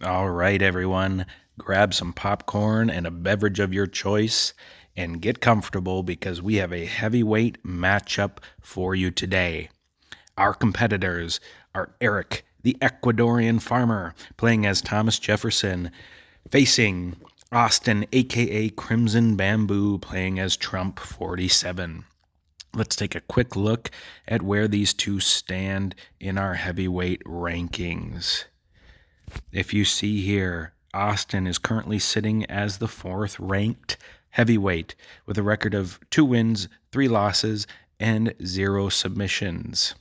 All right, everyone, grab some popcorn and a beverage of your choice and get comfortable because we have a heavyweight matchup for you today. Our competitors are Erik, the Ecuadorean farmer, playing as Thomas Jefferson, facing Austin, aka Crimson Bamboo, playing as Trump 47. Let's take a quick look at where these two stand in our heavyweight rankings. If you see here, Austin is currently sitting as the fourth ranked heavyweight with a record of 2 wins, 3 losses, and 0 submissions.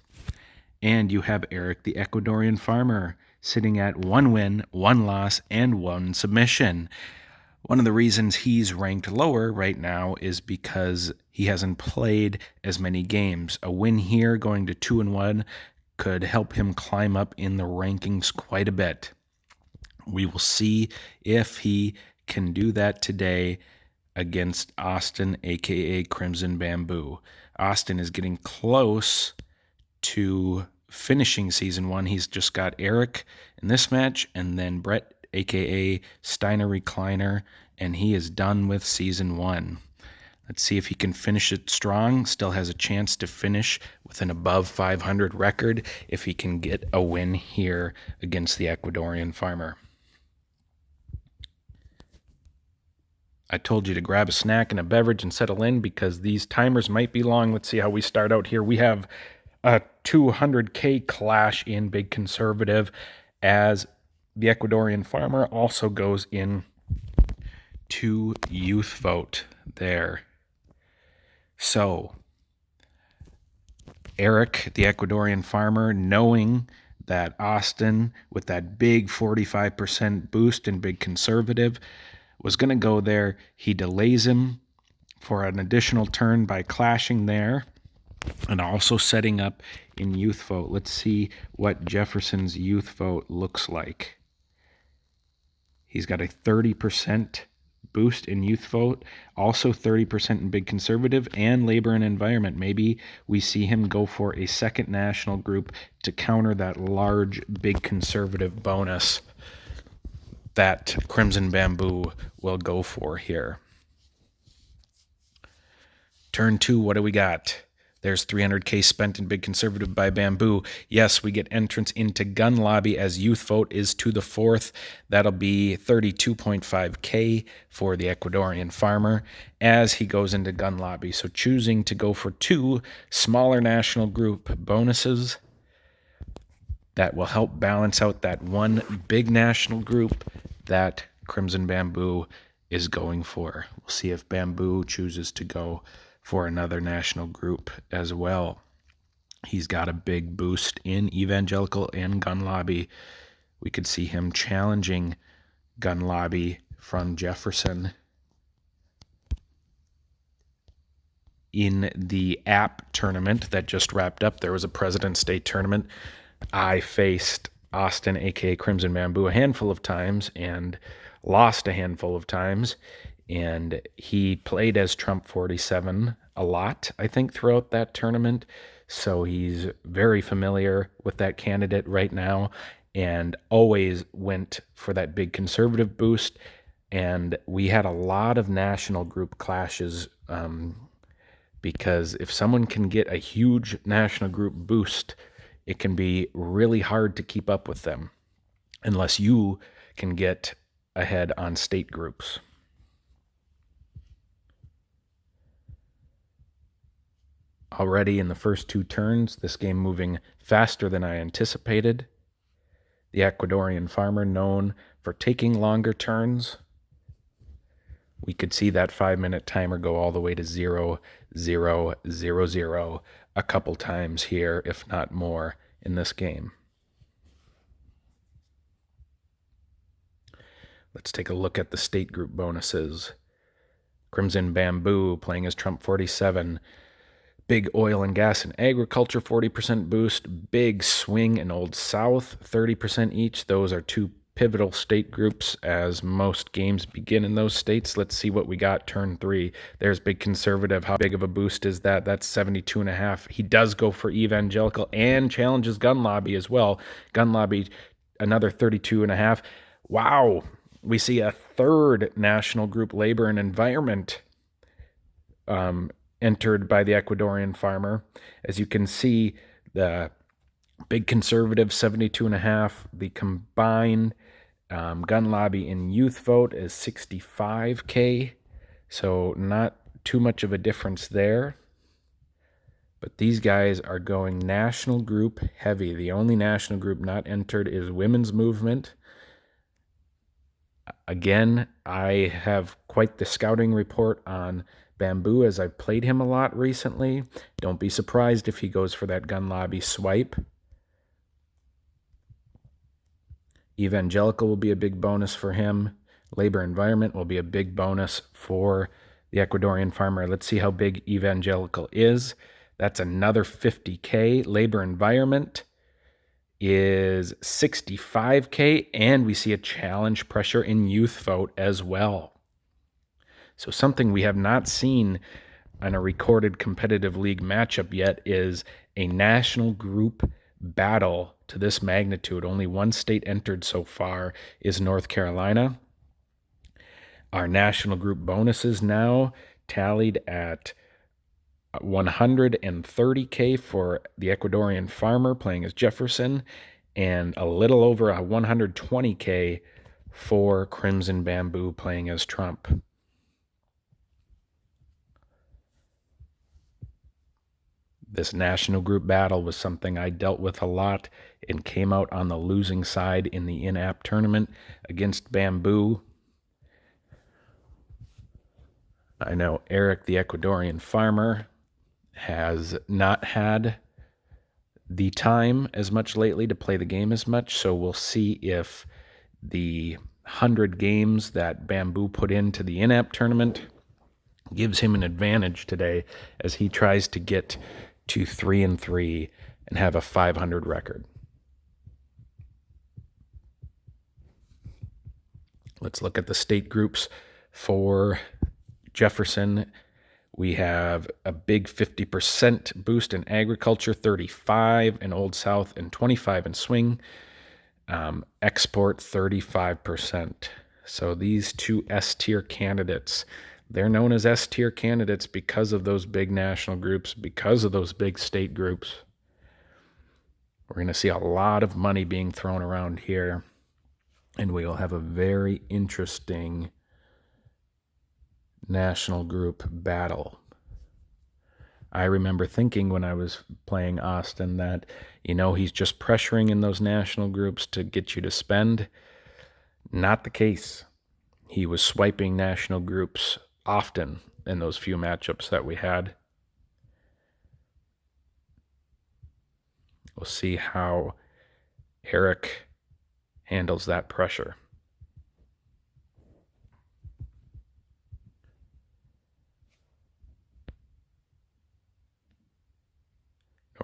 And you have Erik, the Ecuadorian farmer, sitting at 1 win, 1 loss, and 1 submission. One of the reasons he's ranked lower right now is because he hasn't played as many games. A win here going to 2-1 could help him climb up in the rankings quite a bit. We will see if he can do that today against Austin, aka Crimson Bamboo. Austin is getting close to finishing season 1. He's just got Erik in this match and then Brett, aka Steiner Recliner, and he is done with season 1. Let's see if he can finish it strong. Still has a chance to finish with an above 500 record if he can get a win here against the Ecuadorian farmer. I told you to grab a snack and a beverage and settle in because these timers might be long. Let's see how we start out here. We have a 200K clash in Big Conservative as the Ecuadorian farmer also goes in to youth vote there. So Erik, the Ecuadorian farmer, knowing that Austin, with that big 45% boost in Big Conservative, was going to go there. He delays him for an additional turn by clashing there and also setting up in youth vote. Let's see what Jefferson's youth vote looks like. He's got a 30% boost in youth vote, also 30% in Big Conservative and Labor and Environment. Maybe we see him go for a second national group to counter that large Big Conservative bonus that Crimson Bamboo will go for here. Turn 2, what do we got? There's 300K spent in Big Conservative by Bamboo. Yes, we get entrance into Gun Lobby as youth vote is to the 4th. That'll be 32.5K for the Ecuadorian farmer as he goes into Gun Lobby. So choosing to go for 2 smaller national group bonuses that will help balance out that one big national group that Crimson Bamboo is going for. We'll see if Bamboo chooses to go for another national group as well. He's got a big boost in Evangelical and Gun Lobby. We could see him challenging Gun Lobby from Jefferson in the app tournament that just wrapped up. There was a President's Day tournament. I faced Austin, aka Crimson Bamboo, a handful of times and lost a handful of times. And he played as Trump 47 a lot, I think, throughout that tournament. So he's very familiar with that candidate right now and always went for that Big Conservative boost. And we had a lot of national group clashes because if someone can get a huge national group boost, it can be really hard to keep up with them unless you can get ahead on state groups. Already in the first 2 turns, this game moving faster than I anticipated. The Ecuadorian farmer known for taking longer turns. We could see that 5-minute timer go all the way to 0, 0, 0, 0 a couple times here, if not more, in this game. Let's take a look at the state group bonuses. Crimson Bamboo playing as Trump 47. Big Oil and Gas and Agriculture 40% boost. Big Swing and Old South 30% each. Those are 2 pivotal state groups as most games begin in those states. Let's see what we got turn 3. There's Big Conservative. How big of a boost is that? That's 72.5. He does go for Evangelical and challenges Gun Lobby as well. Gun Lobby, another 32.5. Wow. We see a third national group, labor and environment, entered by the Ecuadorian farmer. As you can see, the big conservative 72.5, the combined gun lobby and youth vote is 65K. So not too much of a difference there. But these guys are going national group heavy. The only national group not entered is women's movement. Again, I have quite the scouting report on Bamboo as I've played him a lot recently. Don't be surprised if he goes for that gun lobby swipe. Evangelical will be a big bonus for him. Labor environment will be a big bonus for the Ecuadorian farmer. Let's see how big evangelical is. That's another 50K. Labor environment is 65K, and we see a challenge pressure in youth vote as well. So something we have not seen on a recorded competitive league matchup yet is a national group battle to this magnitude. Only one state entered so far is North Carolina. Our national group bonuses now tallied at 130K for the Ecuadorian farmer playing as Jefferson, and a little over 120K for Crimson Bamboo playing as Trump. This national group battle was something I dealt with a lot and came out on the losing side in the in-app tournament against Bamboo. I know Erik, the Ecuadorian farmer, has not had the time as much lately to play the game as much, so we'll see if the 100 games that Bamboo put into the in-app tournament gives him an advantage today as he tries to get to 3-3 and have a 500 record. Let's look at the state groups for Jefferson. We have a big 50% boost in agriculture, 35 in Old South, and 25 in swing. Export, 35%. So these two S-tier candidates, they're known as S-tier candidates because of those big national groups, because of those big state groups. We're going to see a lot of money being thrown around here, and we will have a very interesting national group battle. I remember thinking when I was playing Austin that, he's just pressuring in those national groups to get you to spend. Not the case. He was swiping national groups often in those few matchups that we had. We'll see how Erik handles that pressure.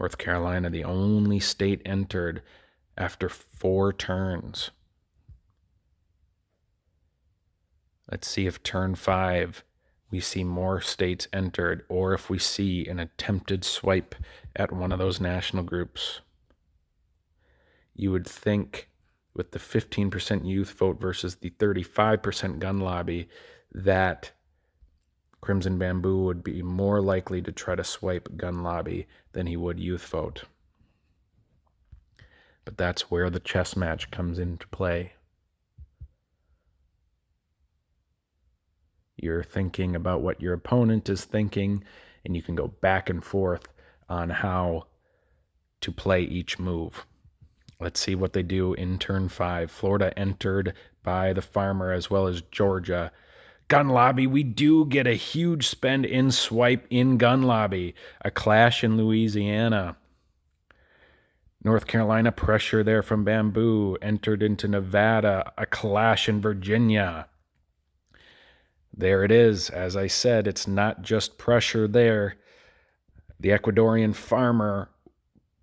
North Carolina, the only state entered after 4 turns. Let's see if turn 5 we see more states entered, or if we see an attempted swipe at one of those national groups. You would think with the 15% youth vote versus the 35% gun lobby that Crimson Bamboo would be more likely to try to swipe gun lobby than he would youth vote. But that's where the chess match comes into play. You're thinking about what your opponent is thinking, and you can go back and forth on how to play each move. Let's see what they do in turn 5. Florida entered by the farmer as well as Georgia. Gun lobby, we do get a huge spend in swipe in gun lobby. A clash in Louisiana. North Carolina, pressure there from Bamboo. Entered into Nevada. A clash in Virginia. There it is. As I said, it's not just pressure there. The Ecuadorian farmer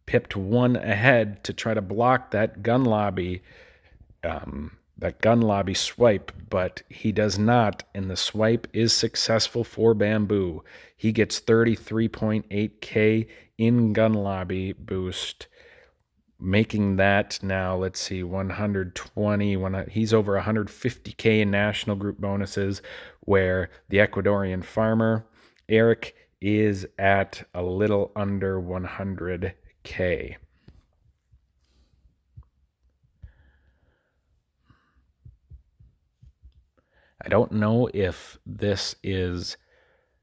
pipped one ahead to try to block that gun lobby swipe, but he does not, and the swipe is successful for Bamboo. He gets 33.8K in gun lobby boost. making that now, let's see, 120. He's over 150K in national group bonuses, where the Ecuadorian farmer, Erik, is at a little under 100K. I don't know if this is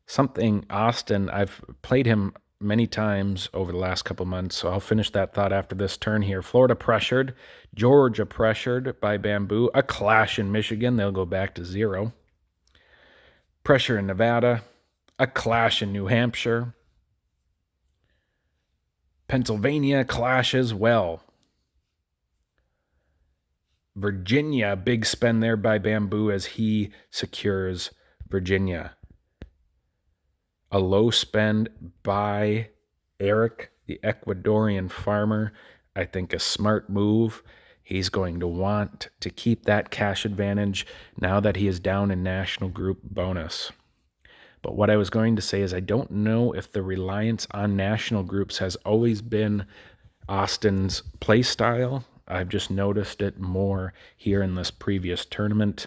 something Austin, I've played him many times over the last couple months, so I'll finish that thought after this turn here. Florida pressured, Georgia pressured by Bamboo, a clash in Michigan, they'll go back to 0. Pressure in Nevada, a clash in New Hampshire. Pennsylvania clash as well. Virginia, big spend there by Bamboo as he secures Virginia. A low spend by Erik, the Ecuadorian farmer. I think a smart move. He's going to want to keep that cash advantage now that he is down in national group bonus. But what I was going to say is I don't know if the reliance on national groups has always been Austin's play style. I've just noticed it more here in this previous tournament.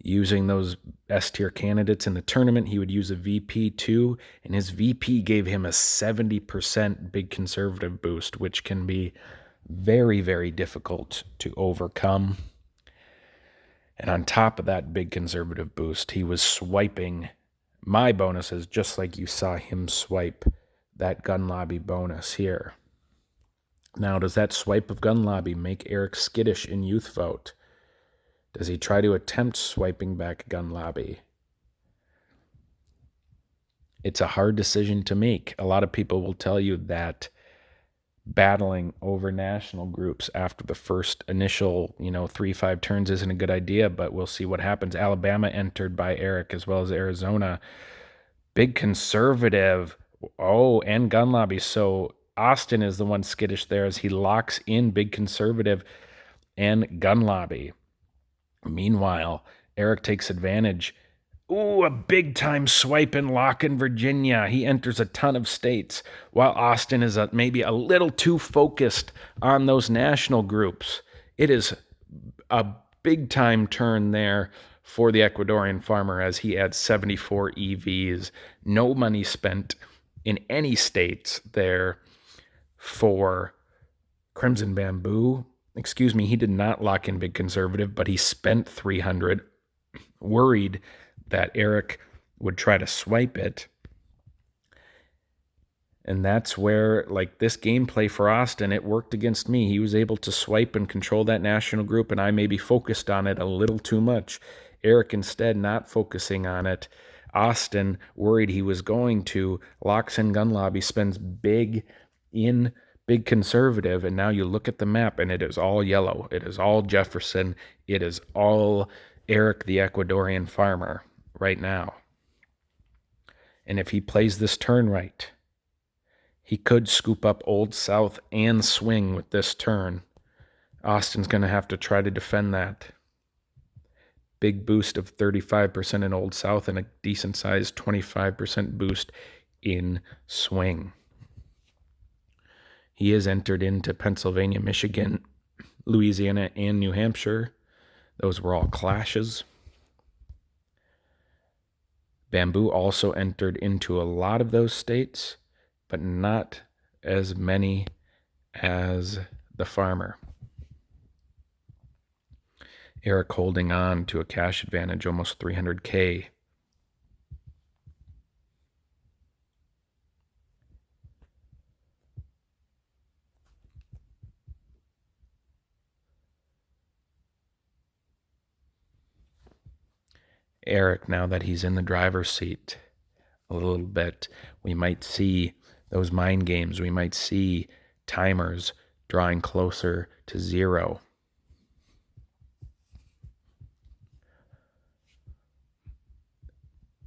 Using those S-tier candidates in the tournament, he would use a VP too, and his VP gave him a 70% big conservative boost, which can be very, very difficult to overcome. And on top of that big conservative boost, he was swiping my bonuses just like you saw him swipe that gun lobby bonus here. Now, does that swipe of gun lobby make Erik skittish in youth vote? Does he try to attempt swiping back gun lobby? It's a hard decision to make. A lot of people will tell you that battling over national groups after the first initial, 3-5 turns isn't a good idea, but we'll see what happens. Alabama entered by Erik as well as Arizona. Big conservative. Oh, and gun lobby. So Austin is the one skittish there as he locks in big conservative and gun lobby. Meanwhile, Erik takes advantage. Ooh, a big-time swipe and lock in Virginia. He enters a ton of states, while Austin is maybe a little too focused on those national groups. It is a big-time turn there for the Ecuadorian farmer as he adds 74 EVs. No money spent in any states there for Crimson Bamboo. Excuse me, he did not lock in big conservative, but he spent 300, worried that Erik would try to swipe it. And that's where, this gameplay for Austin, it worked against me. He was able to swipe and control that national group, and I maybe focused on it a little too much. Erik instead not focusing on it. Austin, worried he was going to, locks in gun lobby, spends big in big conservative, and now you look at the map and it is all yellow. It is all Jefferson. It is all Erik, the Ecuadorian farmer, right now. And if he plays this turn right, he could scoop up Old South and swing with this turn. Austin's going to have to try to defend that. Big boost of 35% in Old South and a decent-sized 25% boost in swing. He is entered into Pennsylvania, Michigan, Louisiana, and New Hampshire. Those were all clashes. Bamboo also entered into a lot of those states, but not as many as the farmer. Erik holding on to a cash advantage, almost 300K. Erik, now that he's in the driver's seat a little bit, we might see those mind games. We might see timers drawing closer to 0.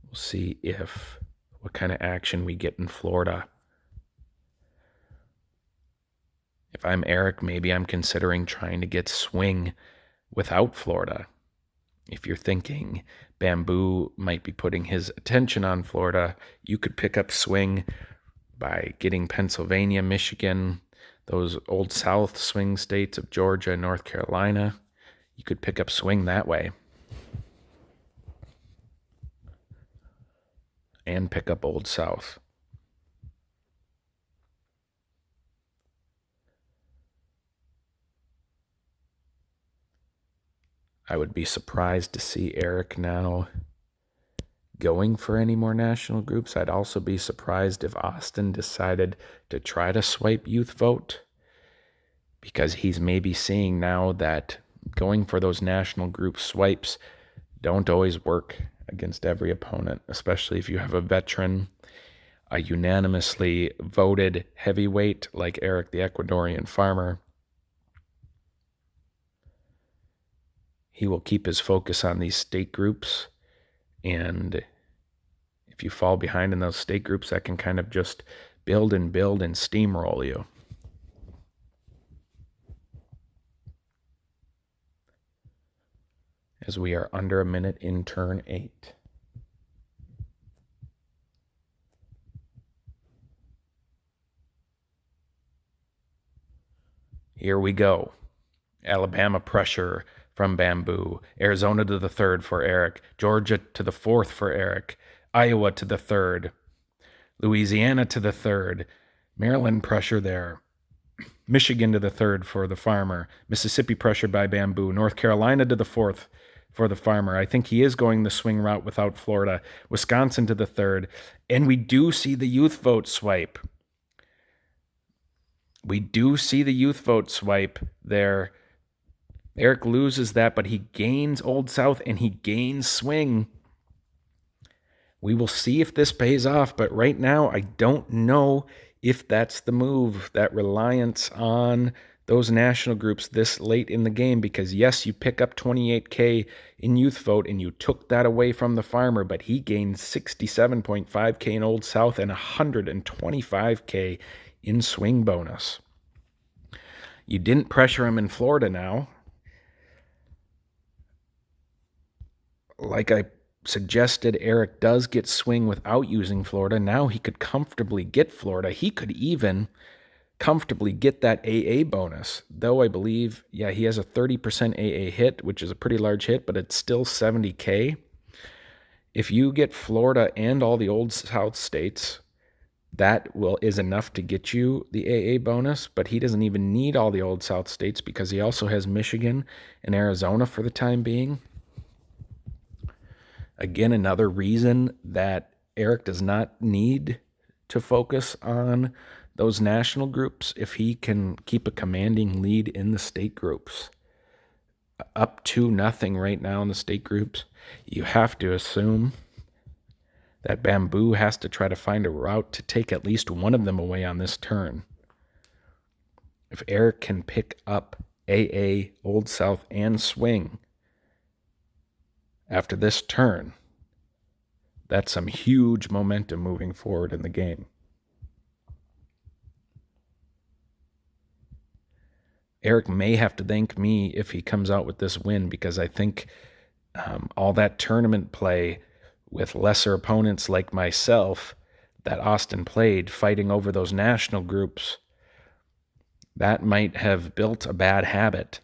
We'll see what kind of action we get in Florida. If I'm Erik, maybe I'm considering trying to get swing without Florida. If you're thinking Bamboo might be putting his attention on Florida, you could pick up swing by getting Pennsylvania, Michigan, those Old South swing states of Georgia and North Carolina. You could pick up swing that way and pick up Old South. I would be surprised to see Erik now going for any more national groups. I'd also be surprised if Austin decided to try to swipe youth vote, because he's maybe seeing now that going for those national group swipes don't always work against every opponent, especially if you have a veteran, a unanimously voted heavyweight like Erik the Ecuadorean farmer. He will keep his focus on these state groups, and if you fall behind in those state groups, that can kind of just build and steamroll you. As we are under a minute in turn 8. Here we go. Alabama pressure from Bamboo. Arizona to the 3rd for Erik. Georgia to the 4th for Erik. Iowa to the 3rd. Louisiana to the 3rd. Maryland pressure there. Michigan to the 3rd for the farmer. Mississippi pressure by Bamboo. North Carolina to the 4th for the farmer. I think he is going the swing route without Florida. Wisconsin to the 3rd. And we do see the youth vote swipe. We do see the youth vote swipe there. Erik loses that, but he gains Old South and he gains swing. We will see if this pays off, but right now I don't know if that's the move, that reliance on those national groups this late in the game, because yes, you pick up 28K in youth vote and you took that away from the farmer, but he gained 67.5K in Old South and 125K in swing bonus. You didn't pressure him in Florida now. Like I suggested, Erik does get swing without using Florida. Now he could comfortably get Florida. He could even comfortably get that AA bonus, though I believe, he has a 30% AA hit, which is a pretty large hit, but it's still 70K. If you get Florida and all the Old South states, that is enough to get you the AA bonus, but he doesn't even need all the Old South states because he also has Michigan and Arizona for the time being. Again, another reason that Erik does not need to focus on those national groups if he can keep a commanding lead in the state groups. Up to nothing right now in the state groups. You have to assume that Bamboo has to try to find a route to take at least one of them away on this turn. If Erik can pick up AA, Old South, and swing after this turn, that's some huge momentum moving forward in the game. Erik may have to thank me if he comes out with this win, because I think all that tournament play with lesser opponents like myself that Austin played, fighting over those national groups, that might have built a bad habit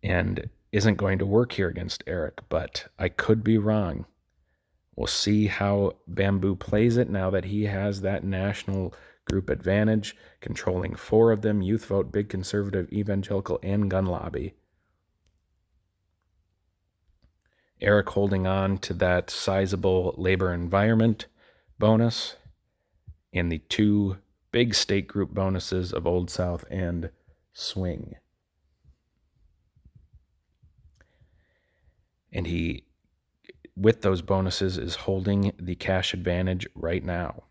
and isn't going to work here against Erik, but I could be wrong. We'll see how Bamboo plays it now that he has that national group advantage, controlling 4 of them: youth vote, big conservative, evangelical, and gun lobby. Erik holding on to that sizable labor environment bonus and the 2 big state group bonuses of Old South and swing. And he, with those bonuses, is holding the cash advantage right now.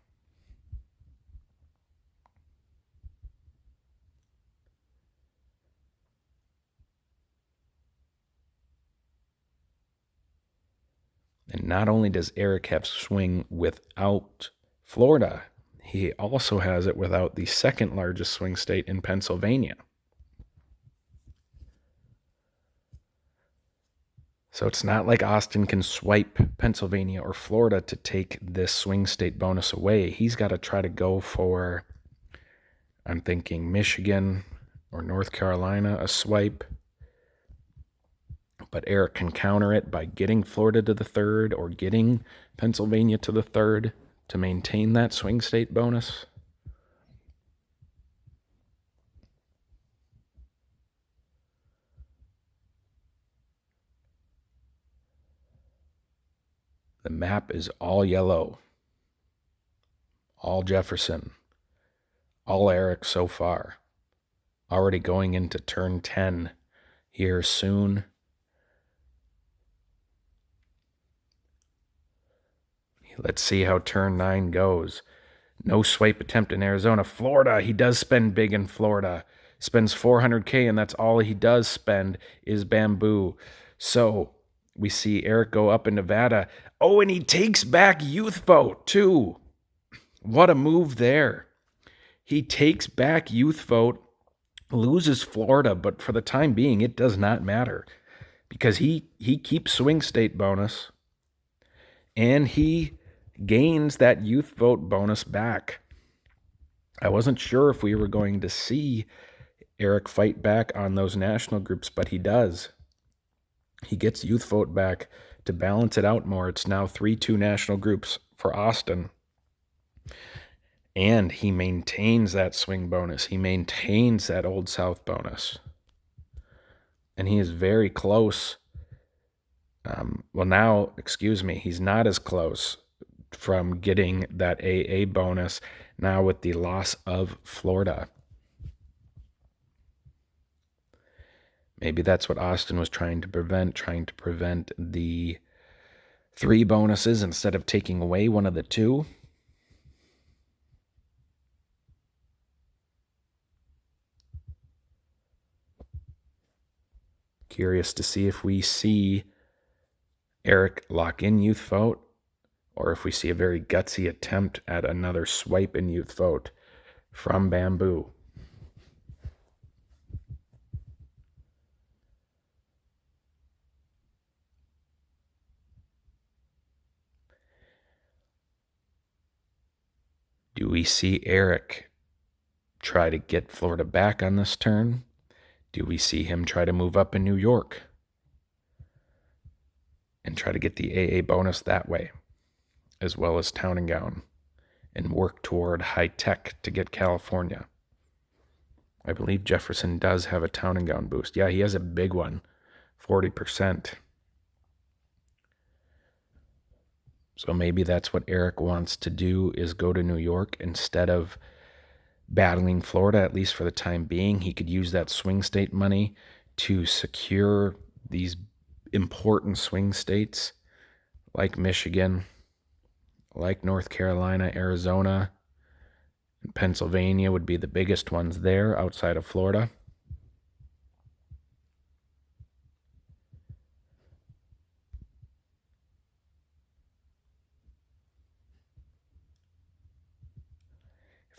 And not only does Erik have swing without Florida, he also has it without the second largest swing state in Pennsylvania. So it's not like Austin can swipe Pennsylvania or Florida to take this swing state bonus away. He's got to try to go for I'm thinking Michigan or North Carolina, a swipe. But Erik can counter it by getting Florida to the third or getting Pennsylvania to the third to maintain that swing state bonus. The map is all yellow, all Jefferson, all Erik so far. Already going into turn 10 here soon. Let's see how turn 9 goes. No swipe attempt in Arizona. Florida, he does spend big in Florida. Spends $400K, and that's all he does spend is bamboo. So we see Erik go up in Nevada. Oh, and he takes back youth vote, too. What a move there. He takes back youth vote, loses Florida, but for the time being, it does not matter because he keeps swing state bonus, and he gains that youth vote bonus back. I wasn't sure if we were going to see Erik fight back on those national groups, but he does. He gets youth vote back to balance it out more. It's now 3-2 national groups for Austin. And he maintains that swing bonus. He maintains that Old South bonus. And he is very close. He's not as close from getting that AA bonus now with the loss of Florida. Maybe that's what Austin was trying to prevent the 3 bonuses instead of taking away one of the 2. Curious to see if we see Erik lock in youth vote, or if we see a very gutsy attempt at another swipe in youth vote from bamboo. Do we see Erik try to get Florida back on this turn? Do we see him try to move up in New York and try to get the AA bonus that way, as well as Town and Gown, and work toward high tech to get California? I believe Jefferson does have a Town and Gown boost. Yeah, he has a big one, 40%. So maybe that's what Erik wants to do, is go to New York instead of battling Florida, at least for the time being. He could use that swing state money to secure these important swing states like Michigan, like North Carolina, Arizona, and Pennsylvania would be the biggest ones there outside of Florida.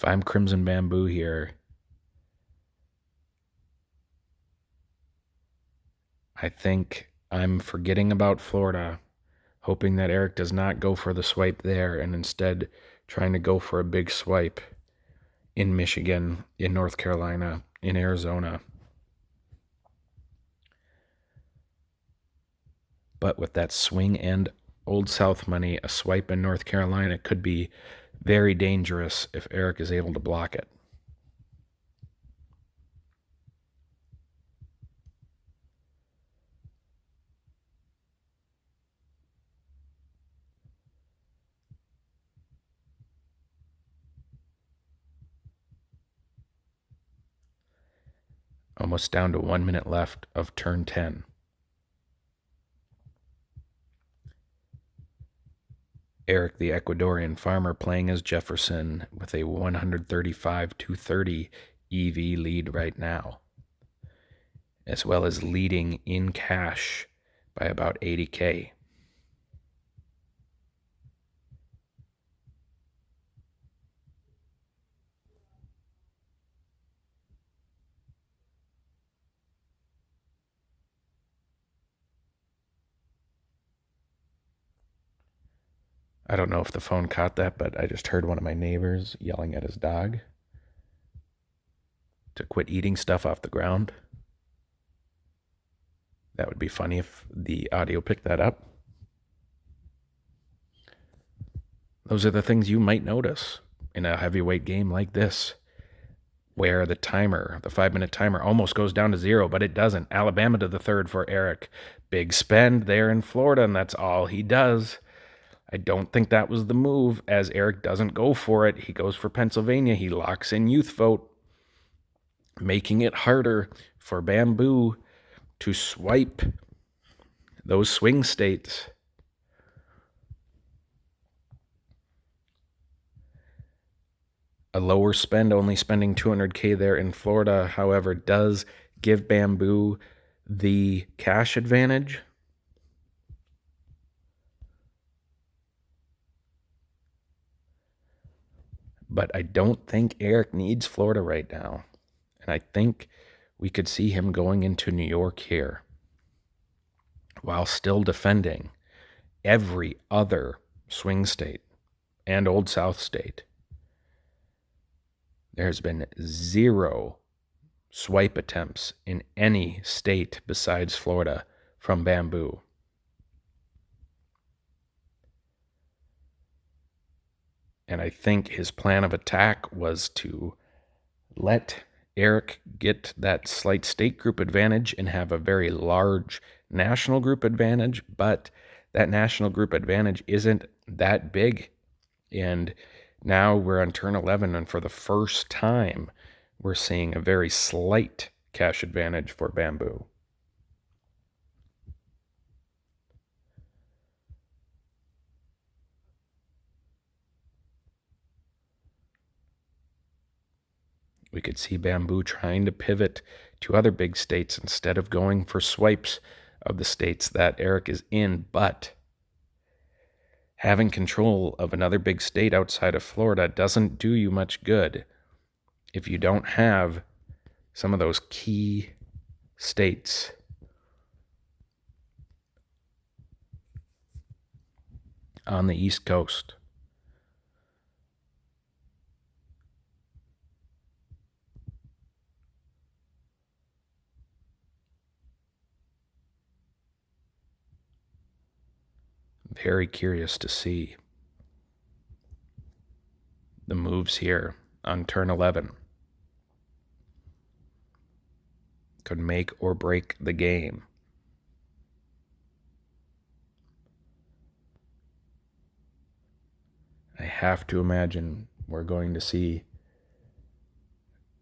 If I'm Crimson Bamboo here, I think I'm forgetting about Florida, hoping that Erik does not go for the swipe there and instead trying to go for a big swipe in Michigan, in North Carolina, in Arizona. But with that swing and Old South money, a swipe in North Carolina could be very dangerous if Erik is able to block it. Almost down to 1 minute left of turn 10. Erik, the Ecuadorean farmer, playing as Jefferson with a 135-230 EV lead right now, as well as leading in cash by about 80K. I don't know if the phone caught that, but I just heard one of my neighbors yelling at his dog. to quit eating stuff off the ground. That would be funny if the audio picked that up. Those are the things you might notice in a heavyweight game like this, where the 5-minute timer almost goes down to 0, but it doesn't. Alabama to the third for Erik. Big spend there in Florida, and that's all he does. I don't think that was the move, as Erik doesn't go for it. He goes for Pennsylvania. He locks in youth vote, making it harder for Bamboo to swipe those swing states. A lower spend, only spending $200K there in Florida, however, does give Bamboo the cash advantage. But I don't think Erik needs Florida right now. And I think we could see him going into New York here while still defending every other swing state and Old South state. There's been 0 swipe attempts in any state besides Florida from Bamboo. And I think his plan of attack was to let Erik get that slight state group advantage and have a very large national group advantage, but that national group advantage isn't that big. And now we're on turn 11, and for the first time, we're seeing a very slight cash advantage for Bamboo. We could see Bamboo trying to pivot to other big states instead of going for swipes of the states that Erik is in, but having control of another big state outside of Florida doesn't do you much good if you don't have some of those key states on the East Coast. Very curious to see the moves here on turn 11. Could make or break the game. I have to imagine we're going to see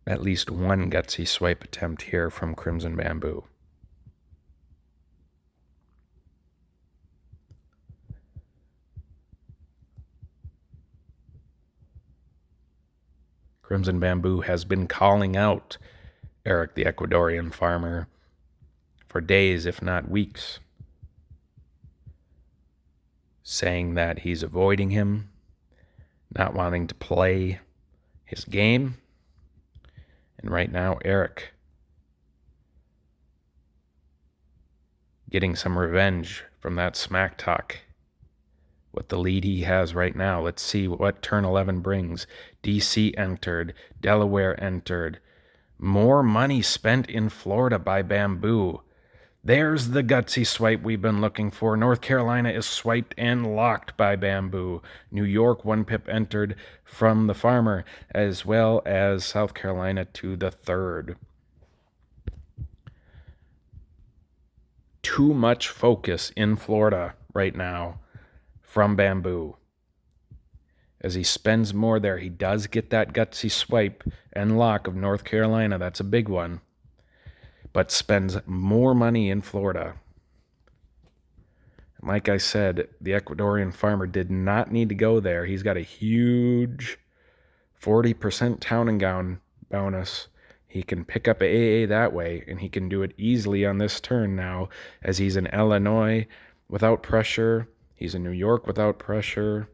at least one gutsy swipe attempt here from Crimson Bamboo. Crimson Bamboo has been calling out Erik, the Ecuadorean farmer, for days, if not weeks, saying that he's avoiding him, not wanting to play his game. And right now, Erik getting some revenge from that smack talk with the lead he has right now. Let's see what turn 11 brings. DC entered, Delaware entered. More money spent in Florida by Bamboo. There's the gutsy swipe we've been looking for. North Carolina is swiped and locked by Bamboo. New York, 1 pip entered from the farmer, as well as South Carolina to the third. Too much focus in Florida right now from Bamboo. As he spends more there, he does get that gutsy swipe and lock of North Carolina. That's a big one. But spends more money in Florida. And like I said, the Ecuadorian farmer did not need to go there. He's got a huge 40% town and gown bonus. He can pick up a AA that way, and he can do it easily on this turn now, as he's in Illinois without pressure. He's in New York without pressure.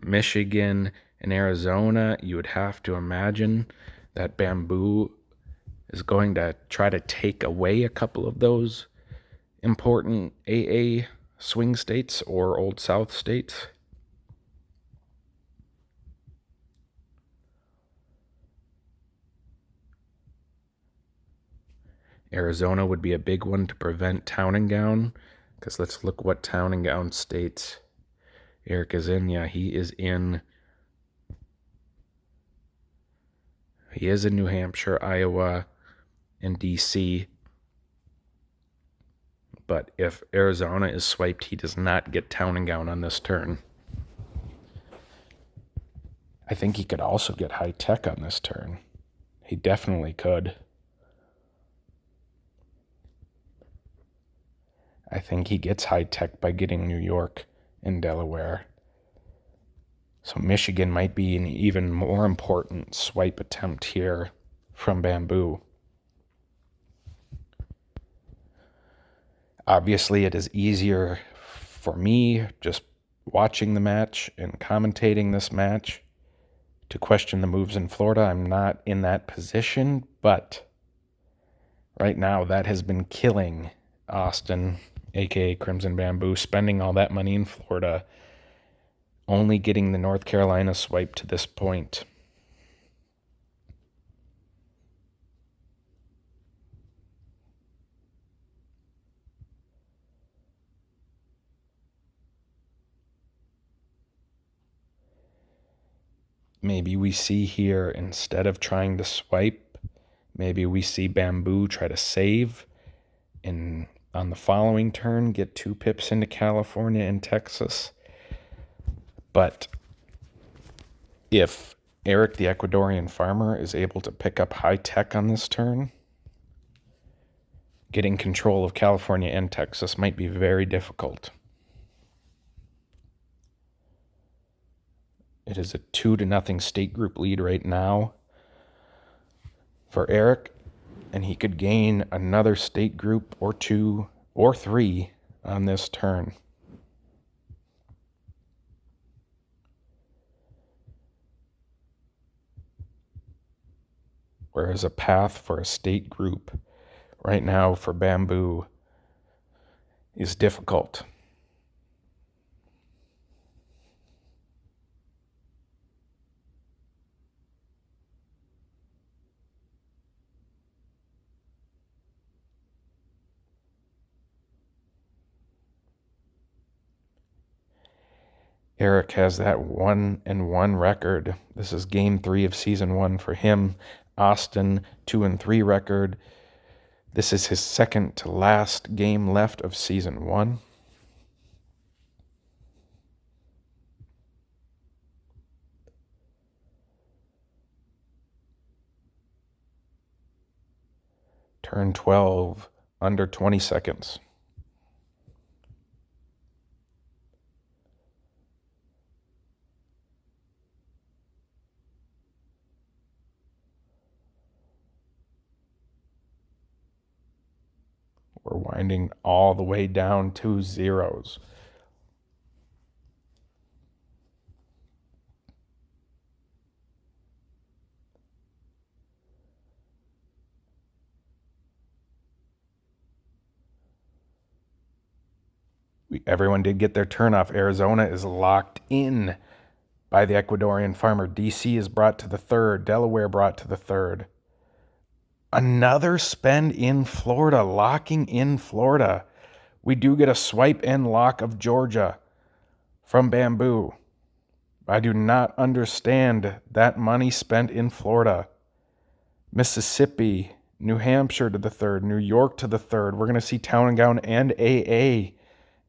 Michigan and Arizona, you would have to imagine that Bamboo is going to try to take away a couple of those important AA swing states or Old South states. Arizona would be a big one to prevent Town and Gown, because let's look what Town and Gown states Erik is in. Yeah, he is in New Hampshire, Iowa, and D.C. But if Arizona is swiped, he does not get Town and Gown on this turn. I think he could also get high tech on this turn. He definitely could. I think he gets high tech by getting New York and Delaware. So Michigan might be an even more important swipe attempt here from Bamboo. Obviously, it is easier for me just watching the match and commentating this match to question the moves in Florida. I'm not in that position, but right now that has been killing Austin, aka Crimson Bamboo, spending all that money in Florida, only getting the North Carolina swipe to this point. Maybe we see here, instead of trying to swipe, maybe we see Bamboo try to save and on the following turn get 2 pips into California and Texas. But if Erik, the Ecuadorean farmer, is able to pick up high tech on this turn, getting control of California and Texas might be very difficult. It is a 2-0 state group lead right now for Erik, and he could gain another state group or 2 or 3 on this turn. Whereas a path for a state group right now for Bamboo is difficult. Erik has that 1-1 record. This is game 3 of season 1 for him. Austin, 2-3 record. This is his second to last game left of season 1. Turn 12, under 20 seconds. We're winding all the way down to zeros. Everyone did get their turn off. Arizona is locked in by the Ecuadorian farmer. DC is brought to the third. Delaware brought to the third. Another spend in Florida, locking in Florida. We do get a swipe and lock of Georgia from Bamboo. I do not understand that money spent in Florida. Mississippi, New Hampshire to the third, New York to the third. We're going to see Town and Gown and AA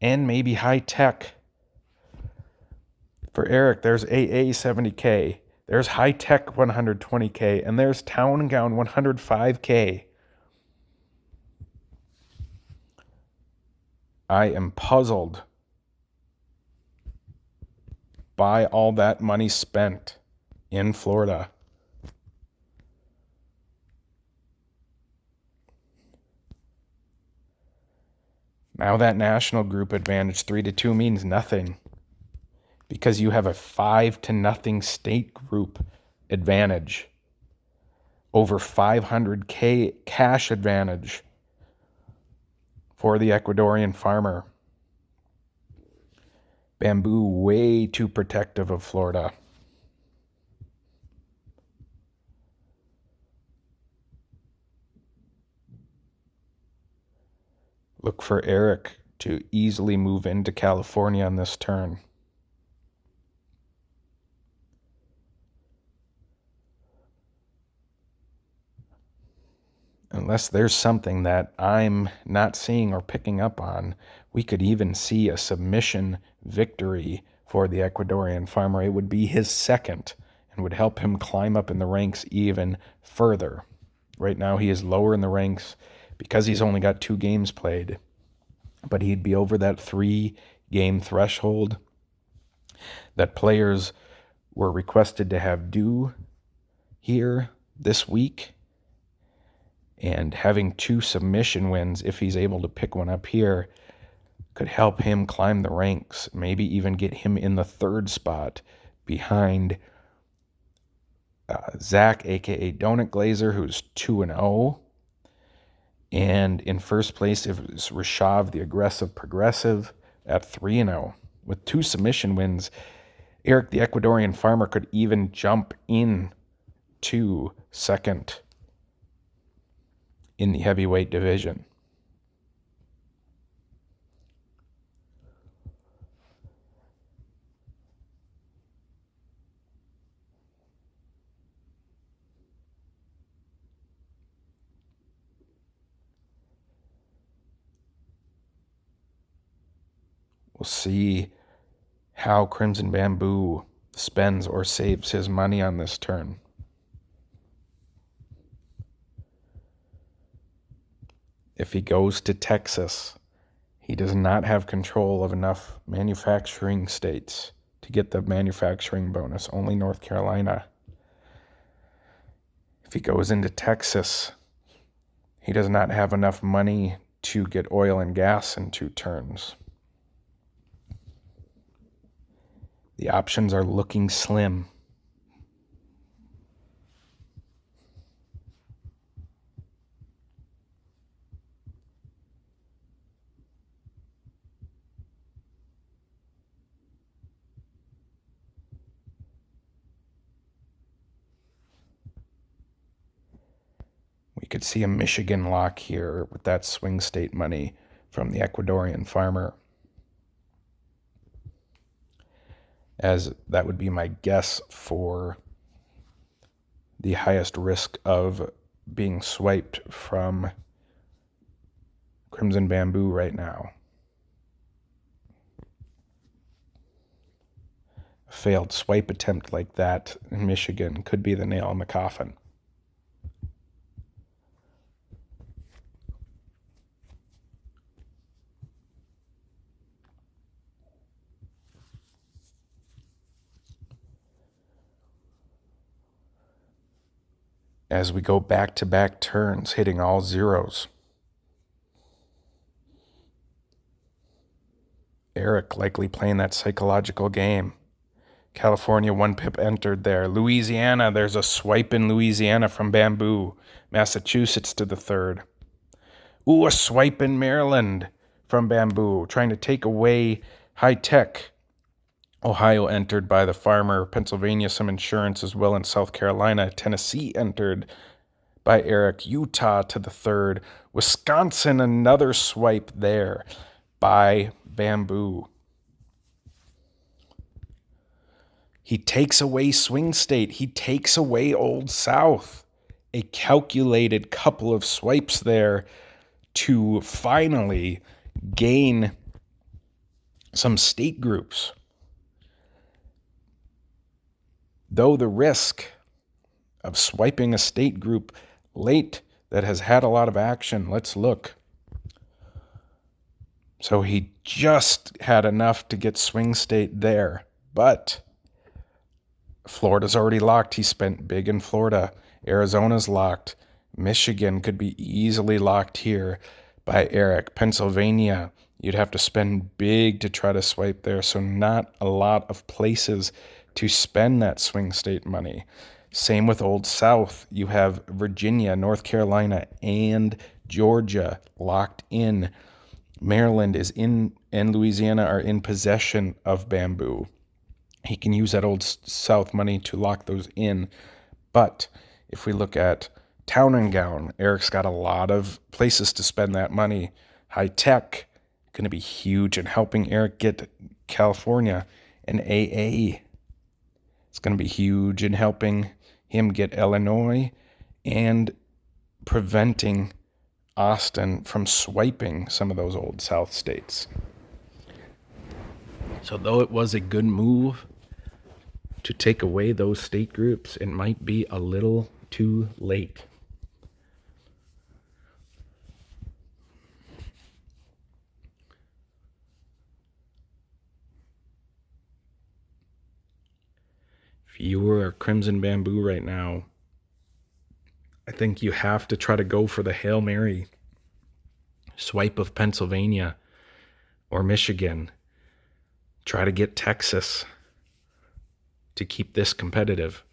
and maybe high tech. For Erik, there's AA 70K. There's high tech 120K. And there's Town and Gown 105K. I am puzzled by all that money spent in Florida. Now that national group advantage 3-2 means nothing because you have a 5-0 state group advantage over 500K cash advantage for the Ecuadorian farmer. Bamboo way too protective of Florida. Look for Erik to easily move into California on this turn. Unless there's something that I'm not seeing or picking up on, we could even see a submission victory for the Ecuadorean farmer. It would be his second and would help him climb up in the ranks even further. Right now he is lower in the ranks because he's only got 2 games played, but he'd be over that 3-game threshold that players were requested to have due here this week. And having 2 submission wins, if he's able to pick one up here, could help him climb the ranks, maybe even get him in the 3rd spot behind Zach, a.k.a. Donut Glazer, who's 2-0. And in first place is Rishav, the aggressive progressive, at 3-0. With 2 submission wins, Erik, the Ecuadorian farmer, could even jump in to second in the heavyweight division. We'll see how Crimson Bamboo spends or saves his money on this turn. If he goes to Texas, he does not have control of enough manufacturing states to get the manufacturing bonus, only North Carolina. If he goes into Texas, he does not have enough money to get oil and gas in 2 turns. The options are looking slim. We could see a Michigan lock here with that swing state money from the Ecuadorian farmer, as that would be my guess for the highest risk of being swiped from Crimson Bamboo right now. A failed swipe attempt like that in Michigan could be the nail in the coffin. As we go back-to-back turns, hitting all zeros. Erik likely playing that psychological game. California, 1 pip entered there. Louisiana, there's a swipe in Louisiana from Bamboo. Massachusetts to the 3rd. Ooh, a swipe in Maryland from Bamboo, trying to take away high tech. Ohio entered by the farmer. Pennsylvania, some insurance as well in South Carolina. Tennessee entered by Erik. Utah to the 3rd. Wisconsin, another swipe there by Bamboo. He takes away swing state. He takes away Old South. A calculated couple of swipes there to finally gain some state groups. Though the risk of swiping a state group late that has had a lot of action, let's look. So he just had enough to get swing state there, but Florida's already locked. He spent big in Florida. Arizona's locked. Michigan could be easily locked here by Erik. Pennsylvania, you'd have to spend big to try to swipe there, so not a lot of places to spend that swing state money. Same with Old South. You have Virginia, North Carolina, and Georgia locked in. Maryland is in, and Louisiana are in possession of Bamboo. He can use that Old South money to lock those in. But if we look at Town and Gown, Erik's got a lot of places to spend that money. High tech, going to be huge in helping Erik get California. And AA, it's going to be huge in helping him get Illinois and preventing Austin from swiping some of those old South states. So though it was a good move to take away those state groups, it might be a little too late. If you were a Crimson Bamboo right now, I think you have to try to go for the Hail Mary swipe of Pennsylvania or Michigan. Try to get Texas to keep this competitive.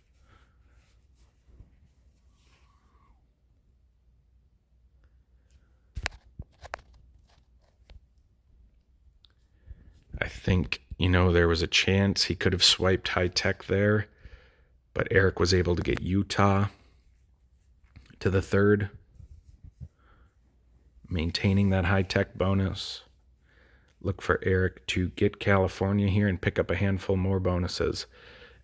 I think, there was a chance he could have swiped high tech there, but Erik was able to get Utah to the third, maintaining that high tech bonus. Look for Erik to get California here and pick up a handful more bonuses.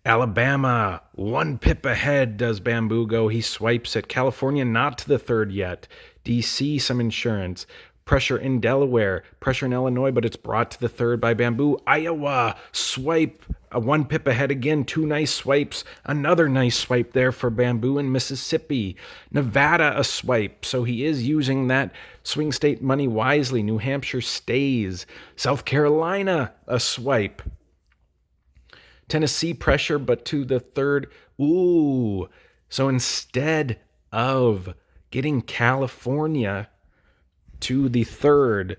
Alabama, 1 pip ahead does Bamboo go. He swipes it. California not to the third yet. DC, some insurance. Pressure in Delaware. Pressure in Illinois, but it's brought to the third by Bamboo. Iowa, swipe. A 1 pip ahead again. 2 nice swipes. Another nice swipe there for Bamboo in Mississippi. Nevada, a swipe. So he is using that swing state money wisely. New Hampshire stays. South Carolina, a swipe. Tennessee pressure, but to the third. Ooh. So instead of getting California to the third,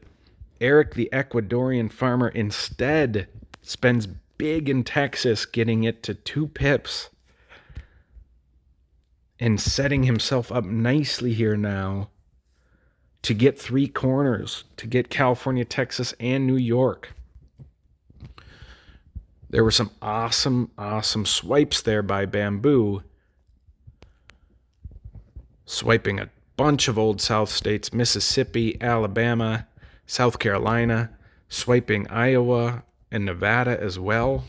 Erik, the Ecuadorean farmer, instead spends big in Texas, getting it to 2 pips and setting himself up nicely here now to get 3 corners, to get California, Texas, and New York. There were some awesome swipes there by Bamboo, swiping a bunch of old South states, Mississippi, Alabama, South Carolina, swiping Iowa and Nevada as well.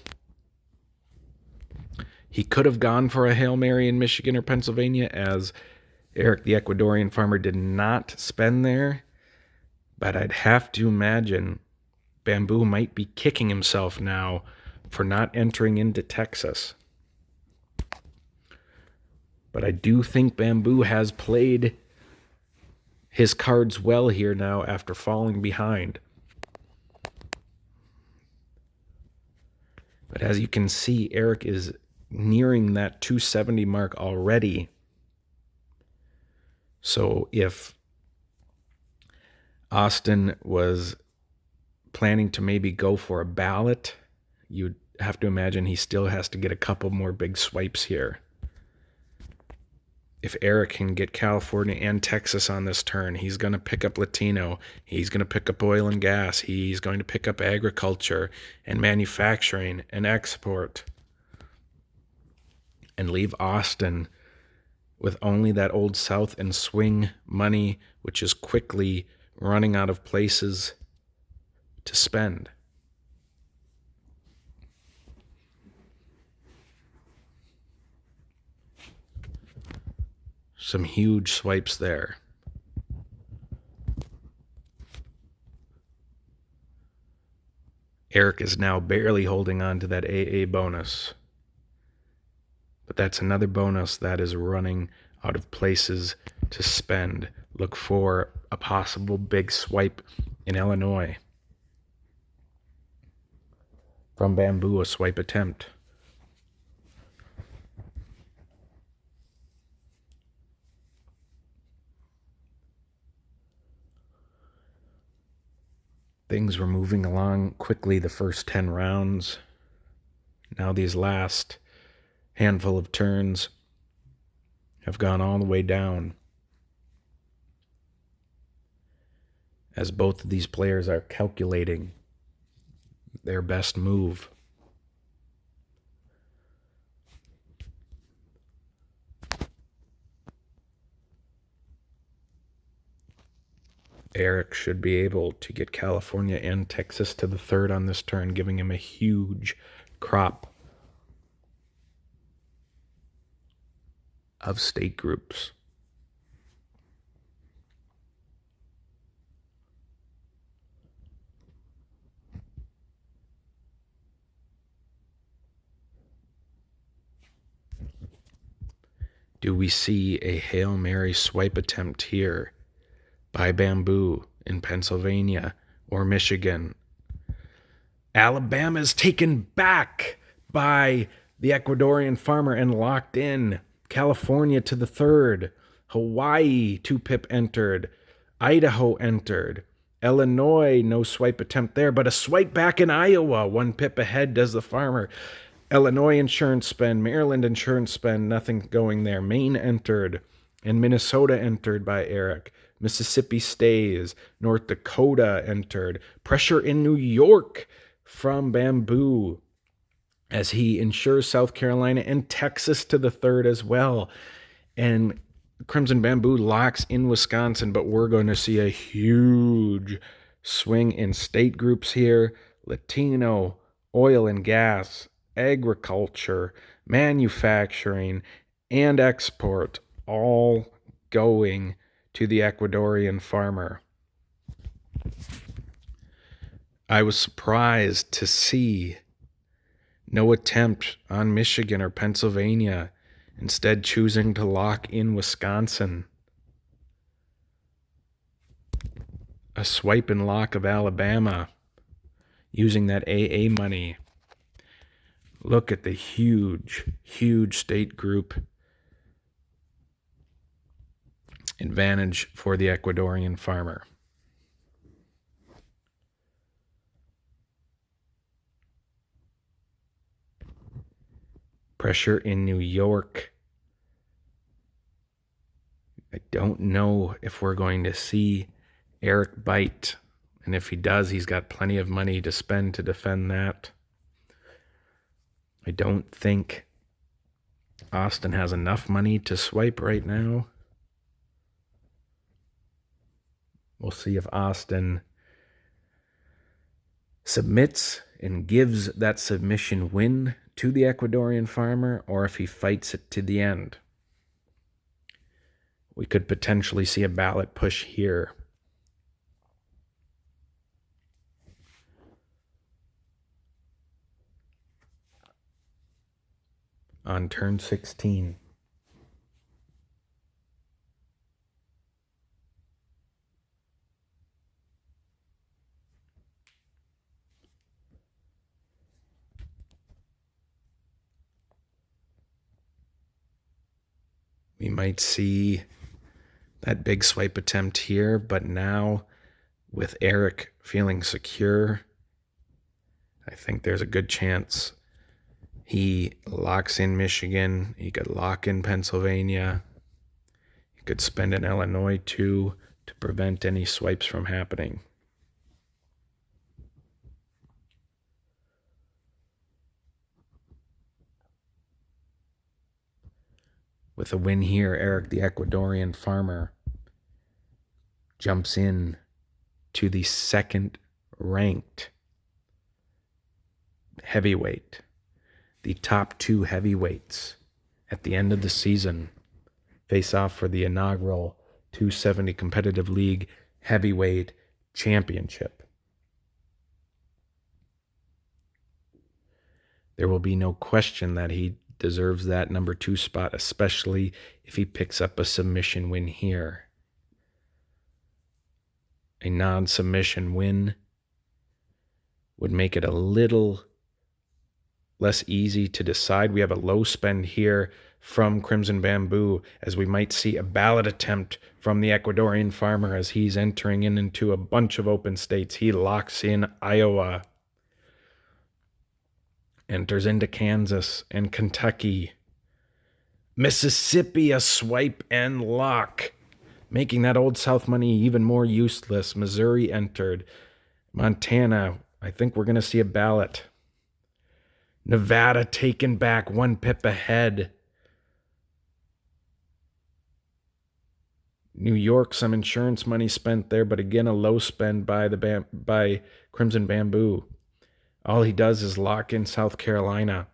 He could have gone for a Hail Mary in Michigan or Pennsylvania, as Erik, the Ecuadorian farmer, did not spend there. But I'd have to imagine Bamboo might be kicking himself now for not entering into Texas. But I do think Bamboo has played his cards well here now after falling behind. But as you can see, Erik is nearing that 270 mark already. So if Austin was planning to maybe go for a ballot, you'd have to imagine he still has to get a couple more big swipes here. If Erik can get California and Texas on this turn, he's going to pick up Latino. He's going to pick up oil and gas. He's going to pick up agriculture and manufacturing and export, and leave Austin with only that old South and swing money, which is quickly running out of places to spend. Some huge swipes there. Erik is now barely holding on to that AA bonus. But that's another bonus that is running out of places to spend. Look for a possible big swipe in Illinois from Bamboo, a swipe attempt. Things were moving along quickly the first 10 rounds. Now these last handful of turns have gone all the way down, as both of these players are calculating their best move. Erik should be able to get California and Texas to the third on this turn, giving him a huge crop of state groups. Do we see a Hail Mary swipe attempt here by Bamboo in Pennsylvania or Michigan? Alabama is taken back by the Ecuadorean farmer and locked in. California to the third. Hawaii, 2-pip entered. Idaho entered. Illinois, no swipe attempt there, but a swipe back in Iowa. 1-pip ahead does the farmer. Illinois insurance spend, Maryland insurance spend, nothing going there. Maine entered, and Minnesota entered by Erik. Mississippi stays. North Dakota entered. Pressure in New York from Bamboo as he insures South Carolina and Texas to the third as well. And Crimson Bamboo locks in Wisconsin, but we're going to see a huge swing in state groups here. Latino, oil and gas, agriculture, manufacturing, and export all going to the Ecuadorian farmer. I was surprised to see no attempt on Michigan or Pennsylvania, instead choosing to lock in Wisconsin. A swipe and lock of Alabama using that AA money. Look at the huge, huge state group advantage for the Ecuadorian farmer. Pressure in New York. I don't know if we're going to see Erik bite. And if he does, he's got plenty of money to spend to defend that. I don't think Austin has enough money to swipe right now. We'll see if Austin submits and gives that submission win to the Ecuadorian farmer, or if he fights it to the end. We could potentially see a ballot push here. On turn 16. We might see that big swipe attempt here, but now with Erik feeling secure, I think there's a good chance he locks in Michigan. He could lock in Pennsylvania. He could spend in Illinois too to prevent any swipes from happening. With a win here, Erik, the Ecuadorian farmer, jumps in to the second ranked heavyweight. The top two heavyweights at the end of the season face off for the inaugural 270 Competitive League Heavyweight Championship. There will be no question that he deserves that number 2 spot, especially if he picks up a submission win here. A non-submission win would make it a little less easy to decide. We have a low spend here from Crimson Bamboo, as we might see a ballot attempt from the Ecuadorian farmer as he's entering into a bunch of open states. He locks in Iowa, enters into Kansas and Kentucky. Mississippi, a swipe and lock, making that Old South money even more useless. Missouri entered. Montana, I think we're going to see a ballot. Nevada taken back, 1 pip ahead. New York, some insurance money spent there, but again, a low spend by by Crimson Bamboo. All he does is lock in South Carolina.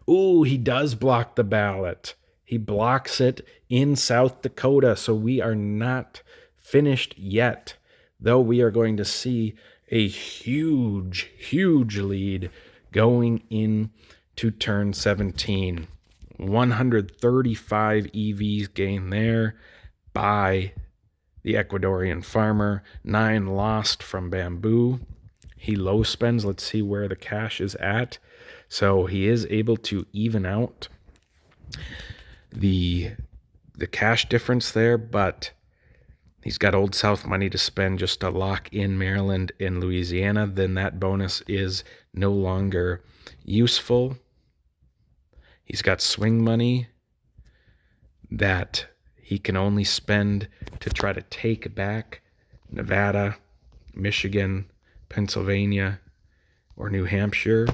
Ooh, he does block the ballot. He blocks it in South Dakota, so we are not finished yet, though we are going to see a huge, huge lead going into turn 17. 135 EVs gained there by the Ecuadorean farmer, 9 lost from Bamboo. He low spends. Let's see where the cash is at. So he is able to even out the cash difference there, but he's got Old South money to spend just to lock in Maryland and Louisiana. Then that bonus is no longer useful. He's got swing money that he can only spend to try to take back Nevada, Michigan, Pennsylvania, or New Hampshire.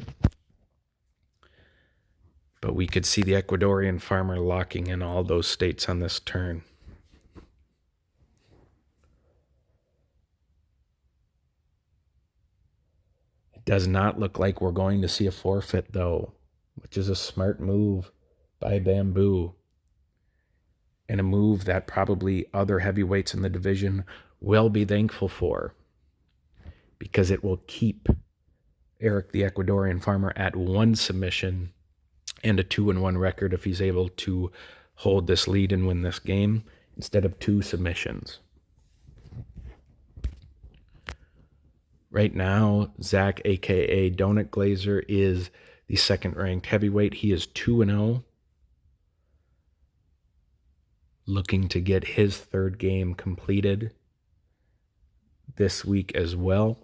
But we could see the Ecuadorian farmer locking in all those states on this turn. It does not look like we're going to see a forfeit, though, which is a smart move by Bamboo, and a move that probably other heavyweights in the division will be thankful for, because it will keep Erik, the Ecuadorian farmer, at 1 submission and a 2-1 record if he's able to hold this lead and win this game instead of 2 submissions. Right now, Zach, aka Donut Glazer, is the second-ranked heavyweight. He is 2-0, looking to get his 3rd game completed this week as well.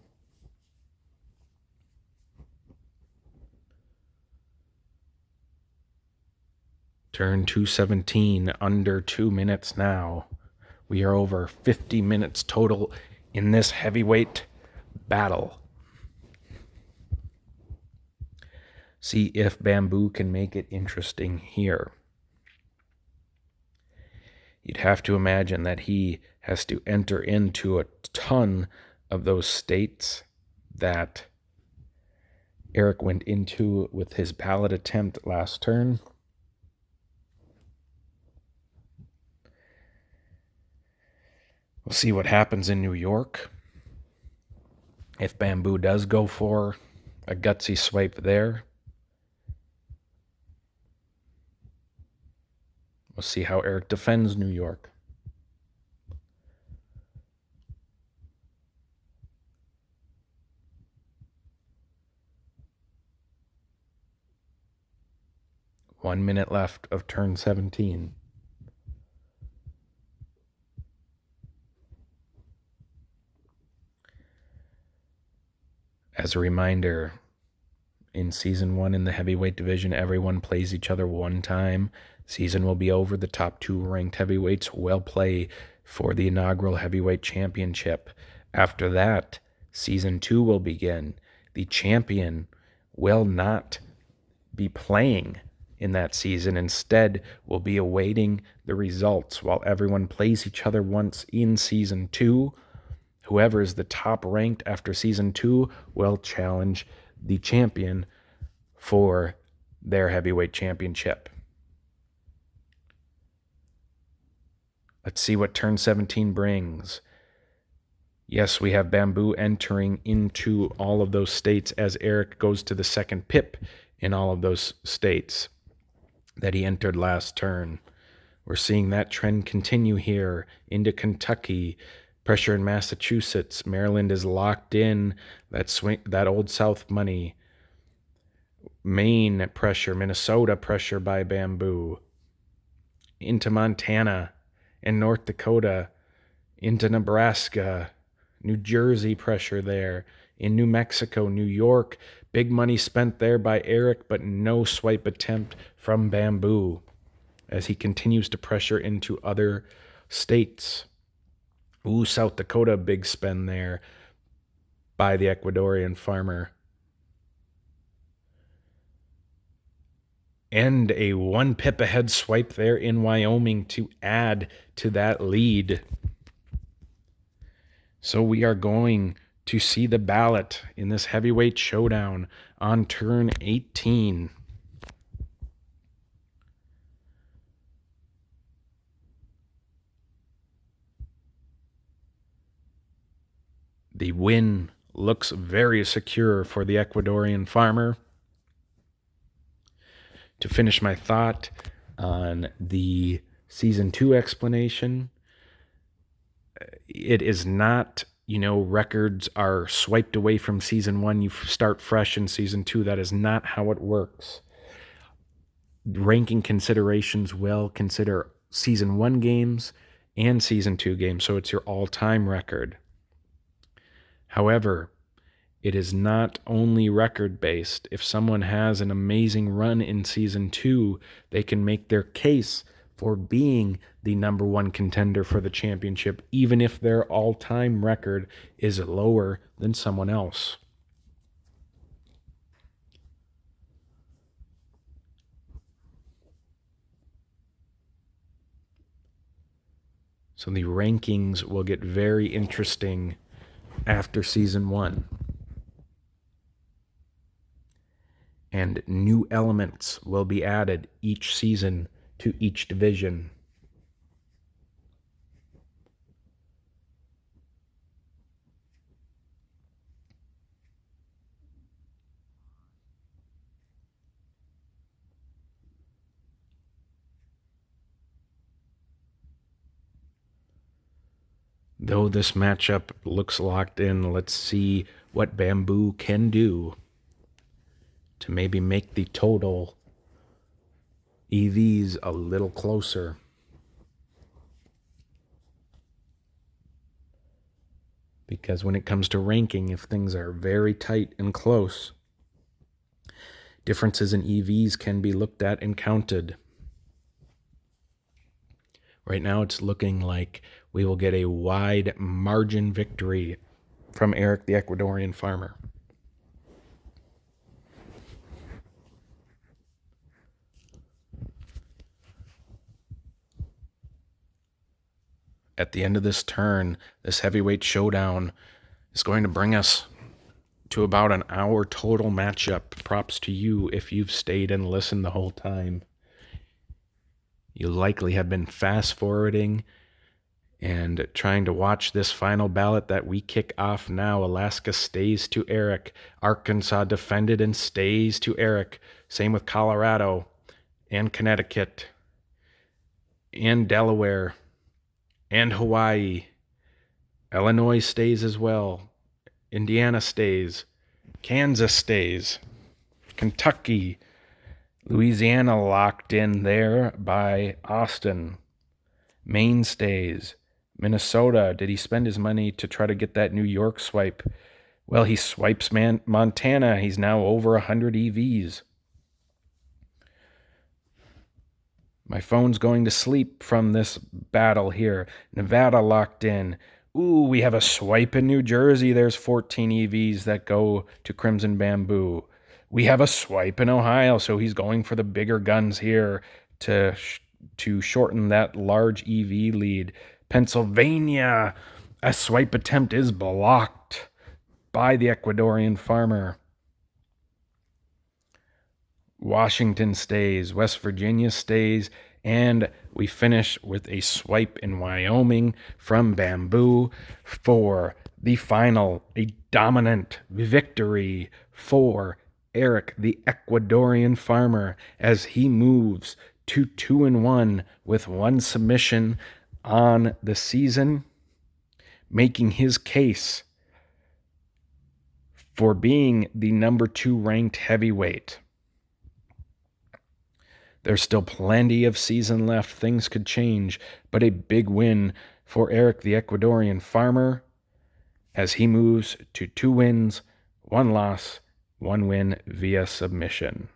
Turn 217, under 2 minutes now. We are over 50 minutes total in this heavyweight battle. See if Bamboo can make it interesting here. You'd have to imagine that he has to enter into a ton of those states that Erik went into with his ballot attempt last turn. We'll see what happens in New York. If Bamboo does go for a gutsy swipe there, we'll see how Erik defends New York. One minute left of turn 17. As a reminder, in Season 1 in the heavyweight division, everyone plays each other 1 time. Season will be over. The top 2 ranked heavyweights will play for the inaugural heavyweight championship. After that, Season 2 will begin. The champion will not be playing in that season. Instead, will be awaiting the results while everyone plays each other once in Season 2. Whoever is the top ranked after Season 2 will challenge the champion for their heavyweight championship. Let's see what turn 17 brings. Yes, we have Bamboo entering into all of those states as Erik goes to the second pip in all of those states that he entered last turn. We're seeing that trend continue here into Kentucky. Pressure in Massachusetts. Maryland is locked in. That Old South money. Maine pressure. Minnesota pressure by Bamboo. Into Montana and North Dakota. Into Nebraska. New Jersey pressure there. In New Mexico, New York. Big money spent there by Erik, but no swipe attempt from Bamboo as he continues to pressure into other states. Ooh, South Dakota, big spend there by the Ecuadorian farmer. and a 1 pip ahead swipe there in Wyoming to add to that lead. So we are going to see the ballot in this heavyweight showdown on turn 18. The win looks very secure for the Ecuadorian farmer. To finish my thought on the Season 2 explanation, it is not, records are swiped away from Season 1. You start fresh in Season 2. That is not how it works. Ranking considerations will consider Season 1 games and Season 2 games, so it's your all-time record. However, it is not only record-based. If someone has an amazing run in Season 2, they can make their case for being the number one contender for the championship, even if their all-time record is lower than someone else. So the rankings will get very interesting after Season 1. And new elements will be added each season to each division. Though this matchup looks locked in, let's see what Bamboo can do to maybe make the total EVs a little closer. Because when it comes to ranking, if things are very tight and close, differences in EVs can be looked at and counted. Right now it's looking like we will get a wide margin victory from Erik the Ecuadorian farmer. At the end of this turn, this heavyweight showdown is going to bring us to about an hour total matchup. Props to you if you've stayed and listened the whole time. You likely have been fast forwarding and trying to watch this final ballot that we kick off now. Alaska stays to Erik. Arkansas defended and stays to Erik. Same with Colorado and Connecticut and Delaware and Hawaii. Illinois stays as well. Indiana stays. Kansas stays. Kentucky. Louisiana locked in there by Austin. Maine stays. Minnesota, did he spend his money to try to get that New York swipe? Well, he swipes Montana. He's now over 100 EVs. My phone's going to sleep from this battle here. Nevada locked in. Ooh, we have a swipe in New Jersey. There's 14 EVs that go to Crimson Bamboo. We have a swipe in Ohio, so he's going for the bigger guns here to shorten that large EV lead. Pennsylvania, a swipe attempt is blocked by the Ecuadorian farmer. Washington stays, West Virginia stays, and we finish with a swipe in Wyoming from Bamboo for the final, a dominant victory for Erik, the Ecuadorian farmer, as he moves to 2-1 with one submission on the season, making his case for being the number 2 ranked heavyweight. There's still plenty of season left. Things could change, but a big win for Erik, the Ecuadorian farmer, as he moves to 2 wins, 1 loss, 1 win via submission.